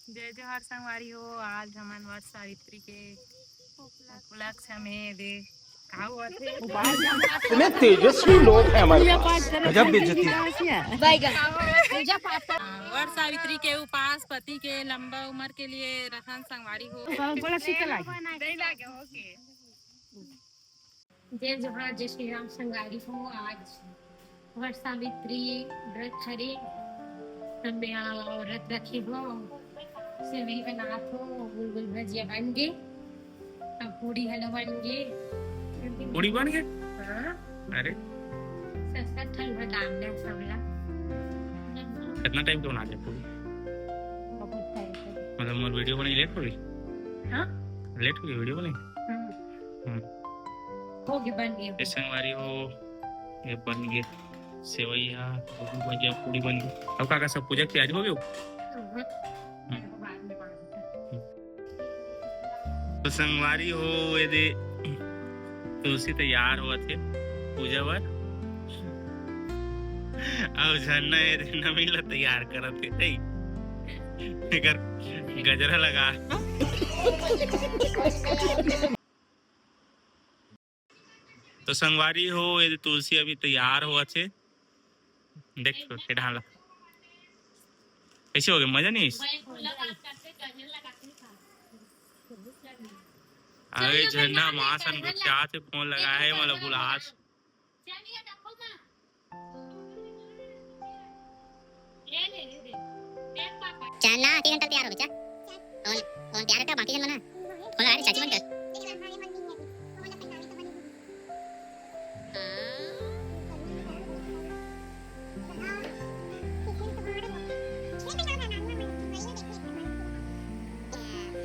जय जोहार संगवारी हो। आज हमन वर्ष सावित्री के उपलक्ष्य में दे इतने तेजस्वी लोग हैं हमारे पास, गजब बेइज्जती है। वर्ष सावित्री के उपास पति के लंबा उम्र के लिए रतन संगवारी हो। जय जोहार जय श्री राम संगवारी हो। आज वर्ष सावित्री व्रत हरे व्रत रखे हो, सेवई बनात हो, गुलगुल भजिया बन गे, अब पूरी हलवा बन गे। पूरी बन गए? हाँ, अरे सस्ता ठंडा डाल दे सबला। कितना टाइम क्यों बना लिया पूरी? बहुत टाइम मतलब मोर वीडियो बनी लेट हो गई? हाँ लेट हो गई वीडियो बनी? हो गई बन गई। इस संगवारी हो ये बन गए सेवैया भजिया पूरी बन गई। अब काका सब पूजा की तैयारी हो गई? तो संगवारी हो ये दे तुलसी तैयार हुआ थे पूजा बर और झरना ये नमीला तैयार करत थे फिकर गजरा लगा। तो संगवारी हो ये तुलसी अभी तैयार हुआ थे, देख के ढाला कैसे हो गए, मजा नहीं? अरे झरना मासन क्या थे फोन लगा है मतलब बुलास चलना 3 घंटा तैयार हो बेटा। कौन तैयार है बाकी जन मना फोन लगा रही चाची बनकर।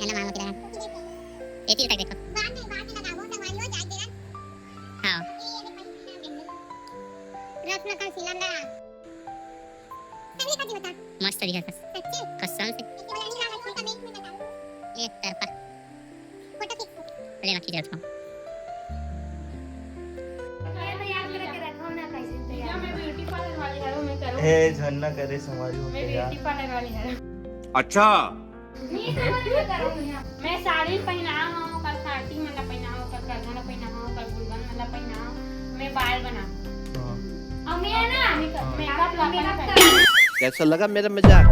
है ना मामा किधर है? ये तीर तक देखो। बाद में लगा वो संगवारी हो जाए देना। हां रत्न का सिलेंडर तभी का बता मस्त तरीका का सच्ची कसम से एक तरफा फोटो खींच ले रखी जाता हूं। हे झरना करे संगवारी हो गया। अच्छा मैं साड़ी पहना हूं, कल साड़ी मला पहना हूं, कल गहना पहना हूं, कल गुलगन मला पहना हूं, मैं बाल बना और मैं ना मेकअप लगा। कैसा लगा मेरा मजाक?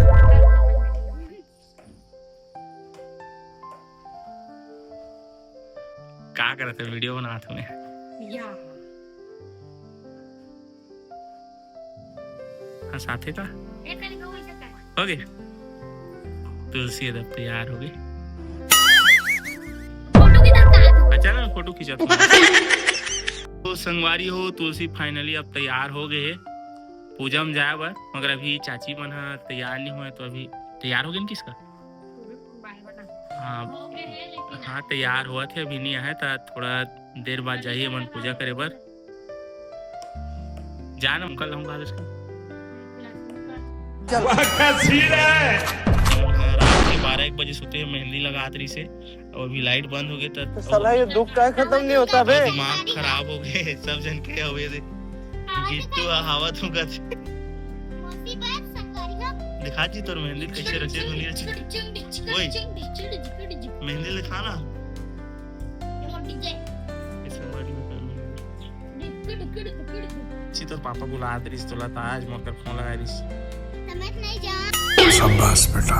क्या कर रहे थे, वीडियो बना था मैं या हाँ साथे का एक कल को हो सकता है। हो गए तुलसी अब तैयार हो गई। फोटो की तरफ अच्छा ना फोटो खींचा था। तो संगवारी हो तुलसी फाइनली अब तैयार हो गए पूजा में जाए बर, मगर अभी चाची मन तैयार नहीं हुए तो अभी तैयार हो गए न किसका? बाल बना हाँ हो गए हैं लेकिन हाँ तैयार हुआ थे अभी नहीं आए था, थोड़ा देर बाद जाइए मन पूजा करे बर जाना कल हम बाद उसका 12-1 बजे सोते हैं मेहंदी लगा रही से और अभी लाइट बंद हो गई तो साला ये दुख का खत्म नहीं होता बे। दिमाग खराब हो गए सब जन के हुए थे गिट्टू हवा तू का दिखा जी तोर मेहंदी कैसे रचे दुनिया ची ओए मेहंदी लिखा ना तोर पापा बुला रही तोला आज मकर फोन लगा रही समझ नहीं जा। शाबाश बेटा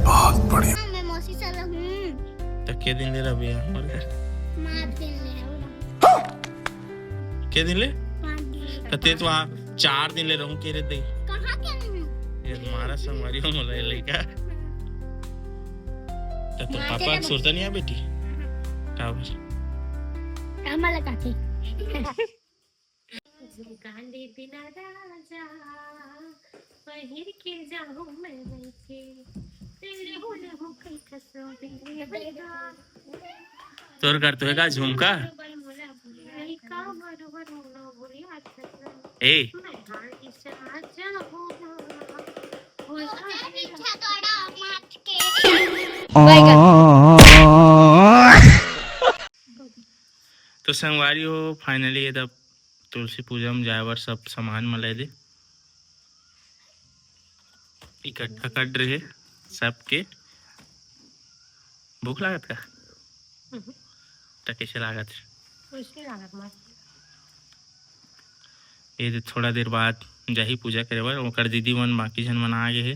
बहुत बढ़िया। मैं मौसी साला हूं। तो के दिन ले रहा भैया और मार दिन ले के दिन ले मार तो ते तो वहाँ 4 दिन ले रहूं के रे दे कहां के हूं ये हमारा संगवारी हो मोला लइका तो पापा सुरता नहीं है बेटी का कमला काकी गांधी बिना राजा पहिर के जाऊं मैं बैठे तेरे होने हो कई कसम तेरे बेगा तोर कर तो है का झुमका ए तो संगवारी हो फाइनली ये तब तुलसी पूजा में जाए बार सब सामान मला दे इकट्ठा कर रहे सबके भूख लागत का त कैसे लागत ये थोड़ा देर बाद जाही पूजा करे बर ओकर दीदी मन बाकी जन मन आ गए हे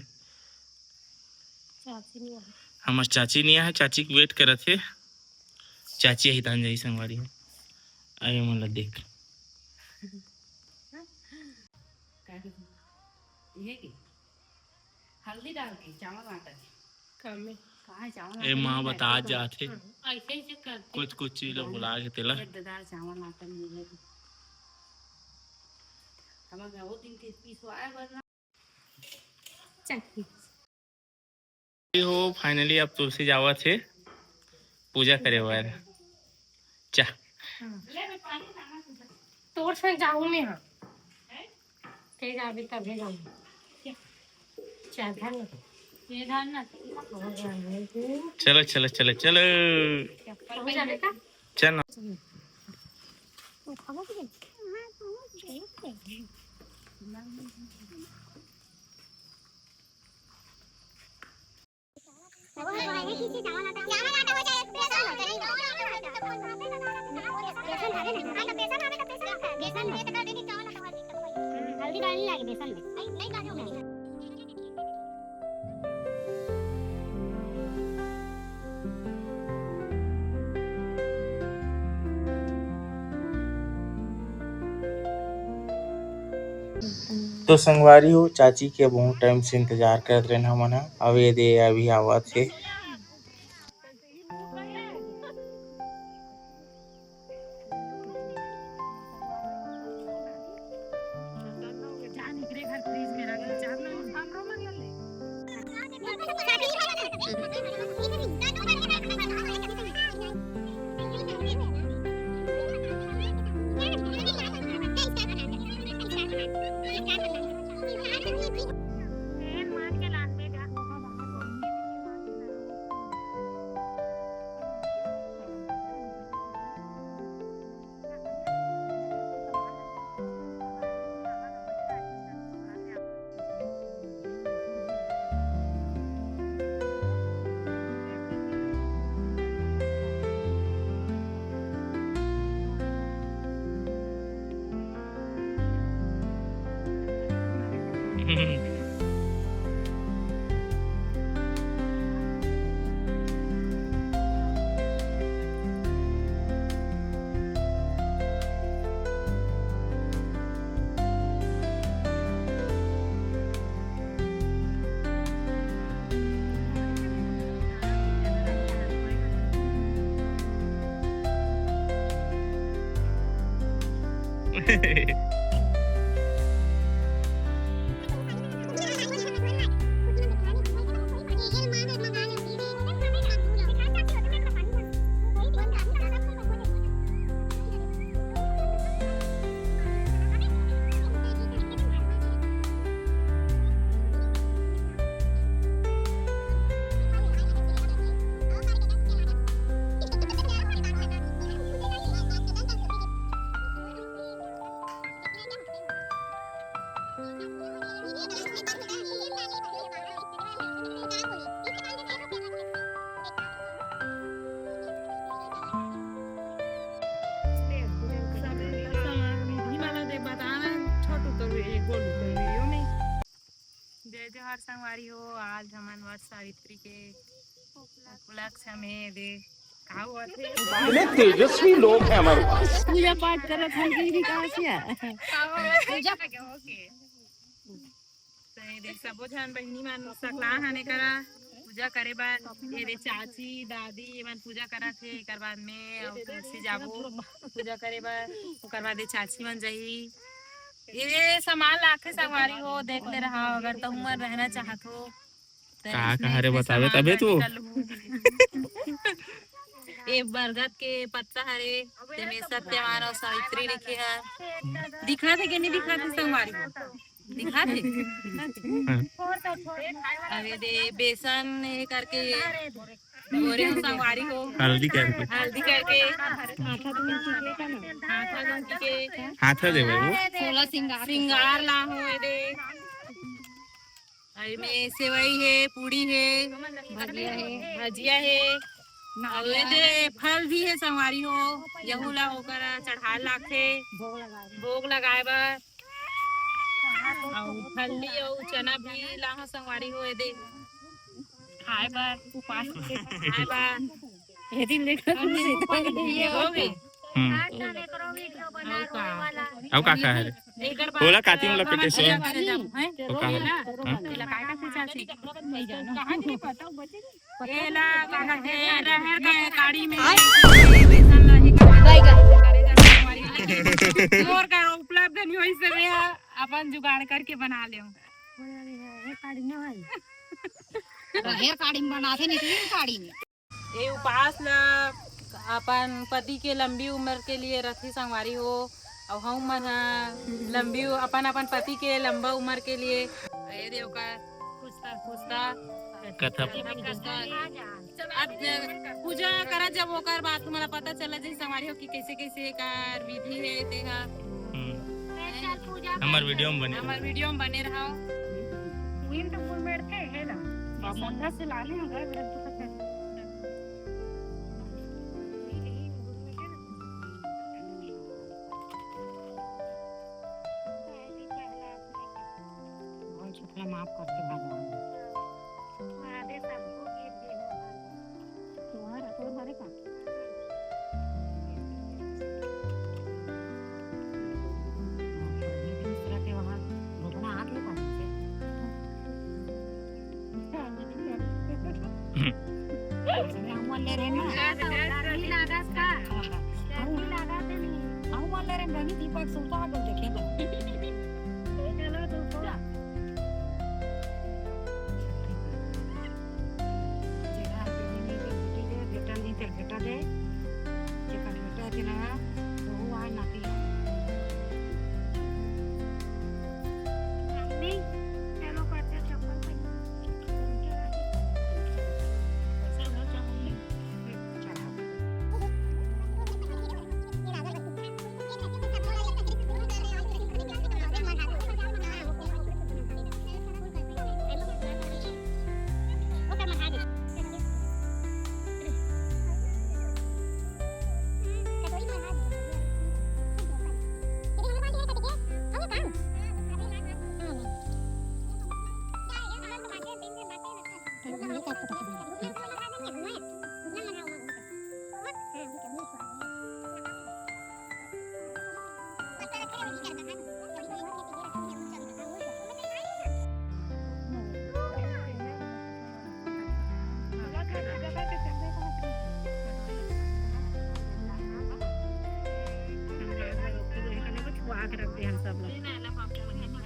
हमार चाची नहीं है चाची के वेट करत हे चाची ही तान जाई संगवारी हो आए मन ला देख हल्दी डाल के चावल आटा कम कहाँ चावल ए माँ बता जाते ऐसे ही करते कुछ चीज ला बुला के तेला दाल चावल आटा मिले हमारे वो दिन के पिसवाए वरना हो फाइनली अब तुलसी जावत है पूजा करे बर चा तोड़ से जाऊँ मैं हाँ कहीं जाबी तभी जाऊँ क्या धान ये धान ना चलो चलो चलो चलो चल हल्दी डालने लगे बेसन में नहीं डालो मैं तो संगवारी हो चाची के बहुत टाइम से इंतजार करत रहे हमन ह अब ये दे अभी आवत है जय जोहार संगवारी हो आज हमन वर्ष सावित्री के उपलक्ष्य में दे इतने तेजस्वी लोग हैं हमारे पास पूजा पाठ करत हम की कहां से पूजा हो के तो सबो जन बहिनी मन सकला हने करा पूजा करे बाद ये चाची दादी ये मन पूजा करत है एकर बाद में और तुलसी जाबो पूजा करे बाद ओकर बाद चाची मन जही ये सामान लाके संगवारी हो देख ले रहा अगर तुम रहना चाहत हो कहा कहा रे बतावे तबे तू ये बरगद के पत्ता हरे तेमे सत्यवान और सावित्री लिखे है दिखा थे कि नहीं दिखा थे संगवारी हो दिखा थे अरे दे बेसन करके गोरे हो संगवारी हो हल्दी करके हाथ दे वो 16 सिंगार ला हो दे में सेवई है पूड़ी है भजिया है और ये दे फल भी है संगवारी हो यहू ला होकर चढ़ा लाखे भोग लगाए बर और फली और चना भी लाहा संगवारी हो ये दे खाए बर उपास खाए बर ये दिन लेकर ये हो गए अब का है बोला काती में लपेटे से ये ला कहा थे रहर का गाड़ी में बेसन नहीं मोर का उपलब्ध नहीं होई से अपन जुगाड़ करके बना ले हेयर काड़ी में बनाते निकली काड़ी में ये उपास ला अपन पति के लंबी उम्र के लिए रखी संगवारी हो और हम मन लंबी अपन अपन पति के लंबा उम्र के लिए ये देव का पूछता कथा अब पूजा करा जब ओकर बात तुम्हारा पता चला जी संगवारी हो कि कैसे कैसे कर विधि है तेहा हमार वीडियो में बने रहो माफ करके भगवान दीपक सुल्तान देखे रखते हैं सब लोग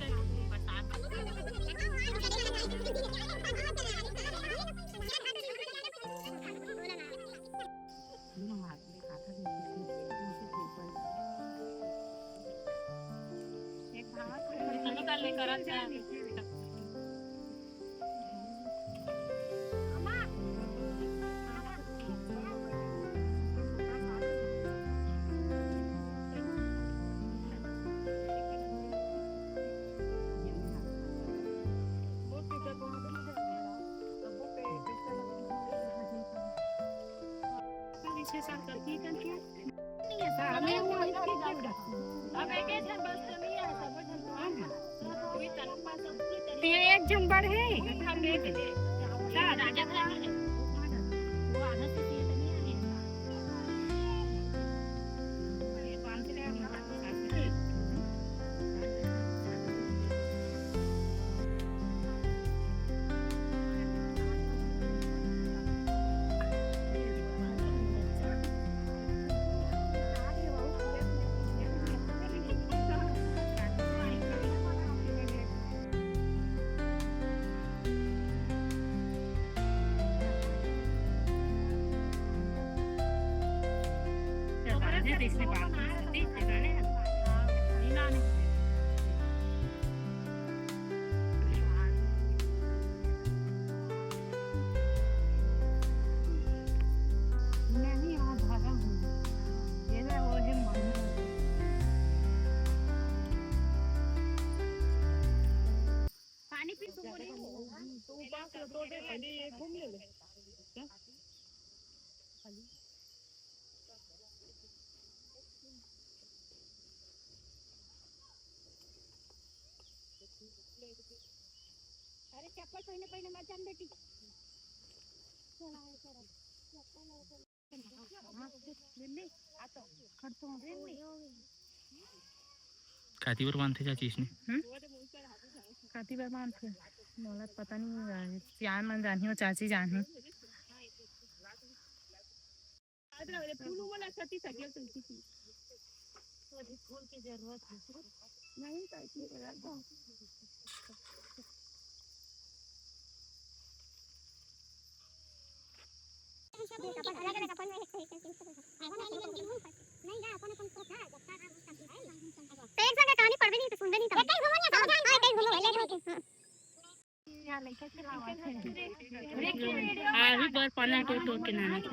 एक झुंबर है राजा इसमें बात नहीं आ धारा हूँ ये ना वो है पानी पी तो घूम ले कातीवर बांधते चाची इसने काती बार मान थे मोला पता नहीं है सियान मन जानी हो चाची जानी फूल की जरूरत नहीं पेड़ संगे कहानी पढ़बे नहीं तो सुनबे नहीं तो कहीं घुमो नहीं समझ कहीं घुमो अभी पर पना टो के नाना के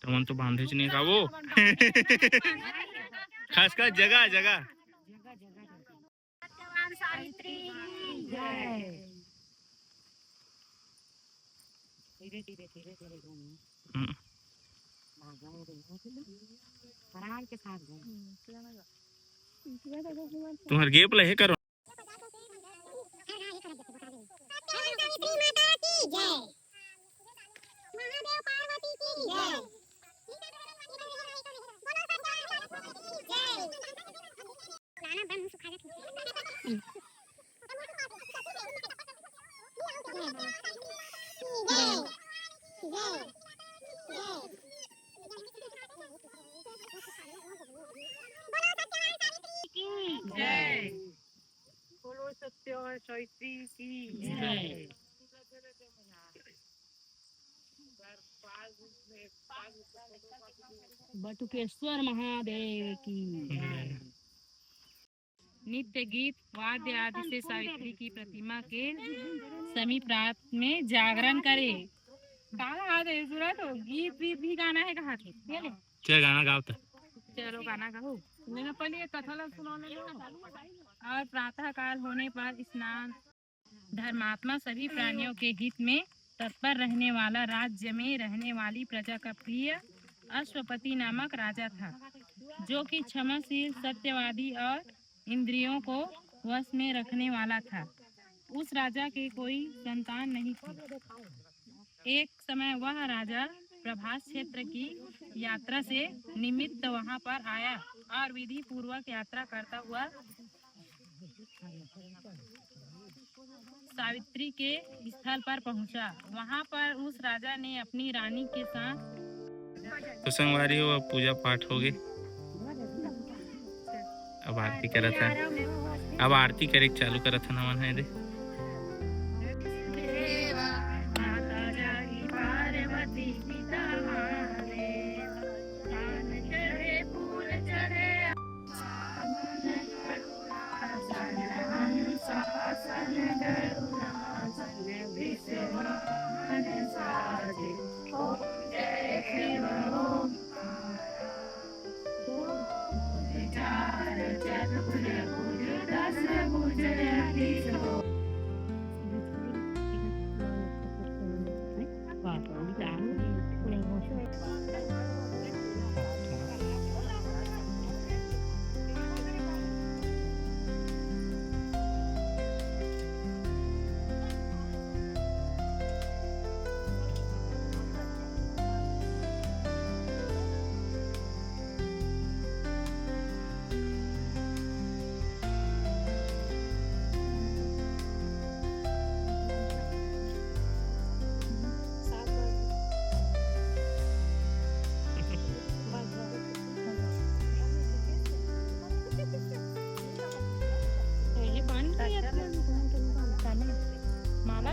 तमन तो बांधे नहीं का वो खास कर जगह जगह सावित्री धीरे धीरे आराम के साथ तुम्हारे गेप ले करो महादेव पार्वती की जय गाना बम सुखा जय बोलो सत्य और सावित्री की जय बटुकेश्वर महादेव की नित्य गीत वाद्य आदि से सावित्री की प्रतिमा के समीप रात में जागरण करे। कहाँ तो गीत भी गाना है कहाँ के क्या गाना गाओ चलो गाना गाओ मैंने पहले कथा सुनाने और प्रातः काल होने पर स्नान धर्मात्मा सभी प्राणियों के हित में तत्पर रहने वाला राज्य में रहने वाली प्रजा का प्रिय अश्वपति नामक राजा था, जो कि क्षमाशील सत्यवादी और इंद्रियों को वश में रखने वाला था। उस राजा के कोई संतान नहीं थी। एक समय वह राजा प्रभास क्षेत्र की यात्रा से निमित्त वहां पर आया और विधि पूर्वक यात्रा करता हुआ सावित्री के स्थल पर पहुंचा। वहां पर उस राजा ने अपनी रानी के साथ तो संगवारी हो अब पूजा पाठ हो गए। अब आरती करा था अब आरती करे चालू करा था नमन है दे माला